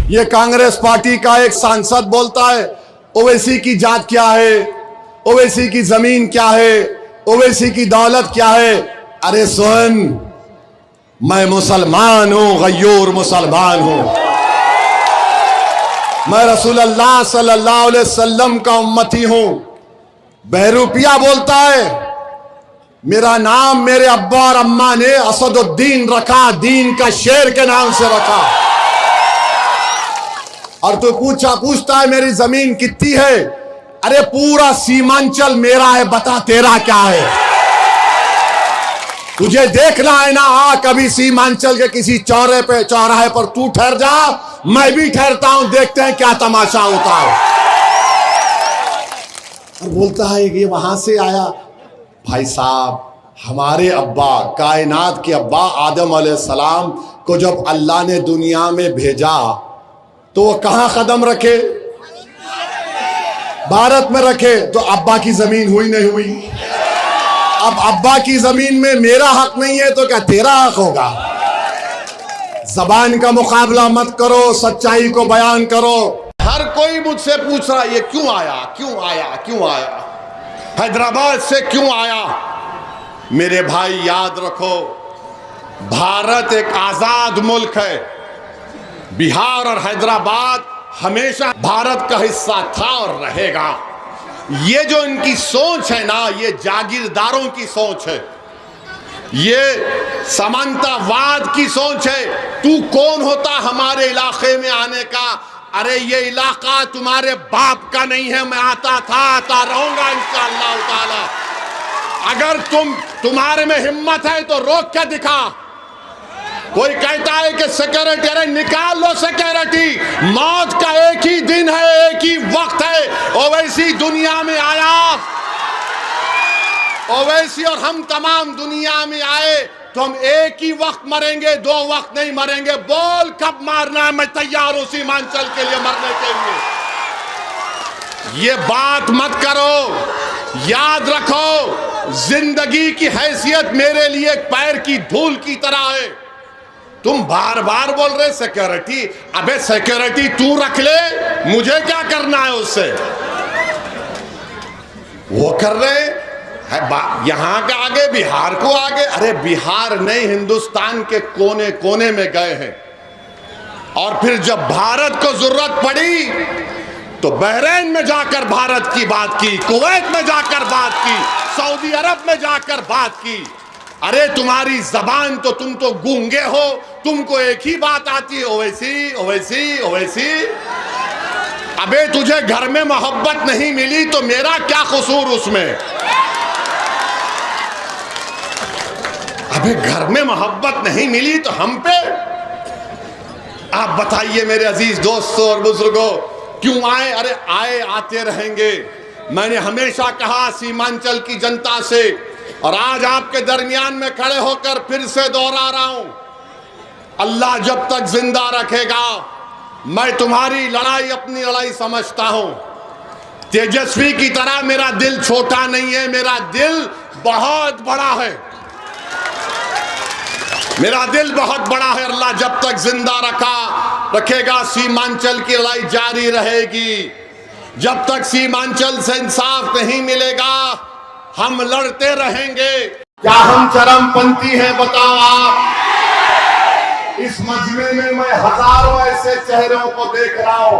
ये कांग्रेस पार्टी का एक सांसद बोलता है ओवैसी की जात क्या है, ओवैसी की जमीन क्या है, ओवैसी की दौलत क्या है। अरे सुन, मैं मुसलमान हूं, गयूर मुसलमान हूं। मैं रसूल अल्लाह सल्लल्लाहु अलैहि वसल्लम का उम्मती हूं। बहरूपिया बोलता है मेरा नाम मेरे अब्बा और अम्मा ने असदुद्दीन रखा, दीन का शेर के नाम से रखा। और तू पूछता है मेरी जमीन कितनी है। अरे पूरा सीमांचल मेरा है, बता तेरा क्या है। तुझे देखना है ना, आ कभी सीमांचल के किसी चौराहे पर तू ठहर जा, मैं भी ठहरता हूं, देखते हैं क्या तमाशा होता है। और बोलता है कि वहां से आया। भाई साहब, हमारे अब्बा, कायनात के अब्बा आदम अलैहिस्सलाम को जब अल्लाह ने दुनिया में भेजा तो वो कहां कदम रखे? भारत में रखे। तो अब्बा की जमीन हुई नहीं हुई? अब अब्बा की जमीन में मेरा हक नहीं है तो क्या तेरा हक होगा? जबान का मुकाबला मत करो, सच्चाई को बयान करो। हर कोई मुझसे पूछ रहा है ये क्यों आया, क्यों आया, क्यों आया, हैदराबाद से क्यों आया। मेरे भाई याद रखो, भारत एक आजाद मुल्क है। बिहार और हैदराबाद हमेशा भारत का हिस्सा था और रहेगा। ये जो इनकी सोच है ना, ये जागीरदारों की सोच है, ये समानतावाद की सोच है। तू कौन होता हमारे इलाके में आने का? अरे ये इलाका तुम्हारे बाप का नहीं है, मैं आता था, आता रहूंगा इंशाअल्लाह ताला। अगर तुम्हारे में हिम्मत है तो रोक के दिखा। कोई कहता है कि सिक्योरिटी, अरे निकाल लो सिक्योरिटी। मौत का एक ही दिन है, एक ही वक्त है। ओवैसी दुनिया में आया, ओवैसी और हम तमाम दुनिया में आए तो हम एक ही वक्त मरेंगे, दो वक्त नहीं मरेंगे। बोल कब मारना है, मैं तैयार हूं सीमांचल के लिए मरने के लिए। ये बात मत करो, याद रखो जिंदगी की हैसियत मेरे लिए एक पैर की धूल की तरह है। तुम बार बार बोल रहे सिक्योरिटी, अबे सिक्योरिटी तू रख ले, मुझे क्या करना है उससे। वो कर रहे है यहां के आगे, बिहार को आगे। अरे बिहार नहीं, हिंदुस्तान के कोने कोने में गए हैं। और फिर जब भारत को जरूरत पड़ी तो बहरीन में जाकर भारत की बात की, कुवैत में जाकर बात की, सऊदी अरब में जाकर बात की। अरे तुम्हारी जबान तो, तुम तो गूंगे हो, तुमको एक ही बात आती है, ओवैसी ओवैसी ओवैसी। अबे तुझे घर में मोहब्बत नहीं मिली तो मेरा क्या कसूर उसमें? अबे घर में मोहब्बत नहीं मिली तो हम पे? आप बताइए मेरे अजीज दोस्तों और बुजुर्गों, क्यों आए? अरे आए, आते रहेंगे। मैंने हमेशा कहा सीमांचल की जनता से, और आज आपके दरमियान में खड़े होकर फिर से दोहरा रहा हूं, अल्लाह जब तक जिंदा रखेगा, मैं तुम्हारी लड़ाई अपनी लड़ाई समझता हूं। तेजस्वी की तरह मेरा दिल छोटा नहीं है, मेरा दिल बहुत बड़ा है, मेरा दिल बहुत बड़ा है। अल्लाह जब तक जिंदा रखेगा, सीमांचल की लड़ाई जारी रहेगी। जब तक सीमांचल से इंसाफ नहीं मिलेगा, हम लड़ते रहेंगे। क्या हम चरमपंथी हैं? बताओ आप। इस मजमे में मैं हजारों ऐसे चेहरों को देख रहा हूं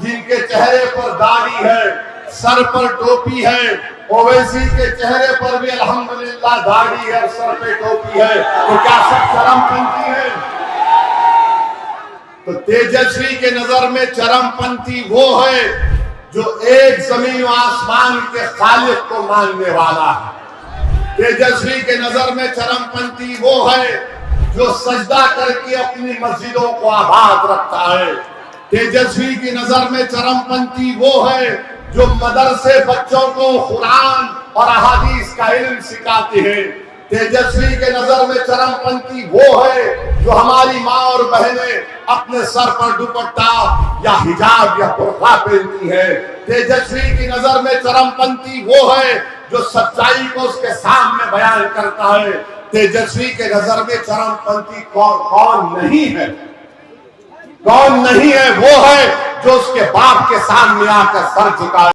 जिनके चेहरे पर दाढ़ी है, सर पर टोपी है। ओवैसी के चेहरे पर भी अल्हम्दुलिल्लाह दाढ़ी है, सर पे टोपी है। तो क्या सब चरमपंथी है? तो तेजस्वी के नजर में चरमपंथी वो है जो एक जमीन और आसमान के खालिक को मानने वाला है। तेजस्वी के नजर में चरमपंथी वो है जो सजदा करके अपनी मस्जिदों को आबाद रखता है। तेजस्वी की नजर में चरमपंथी वो है जो मदरसे बच्चों को कुरान और अहादीस का इल्म सिखाते हैं। तेजस्वी के नजर में चरमपंथी वो है जो हमारी माँ और बहनें अपने सर पर दुपट्टा या हिजाब या बुर्का पहनती है। तेजस्वी की नजर में चरमपंथी वो है जो सच्चाई को उसके सामने बयान करता है। तेजस्वी के नजर में चरमपंथी कौन कौन नहीं है? कौन नहीं है? वो है जो उसके बाप के सामने आकर सर झुकाए।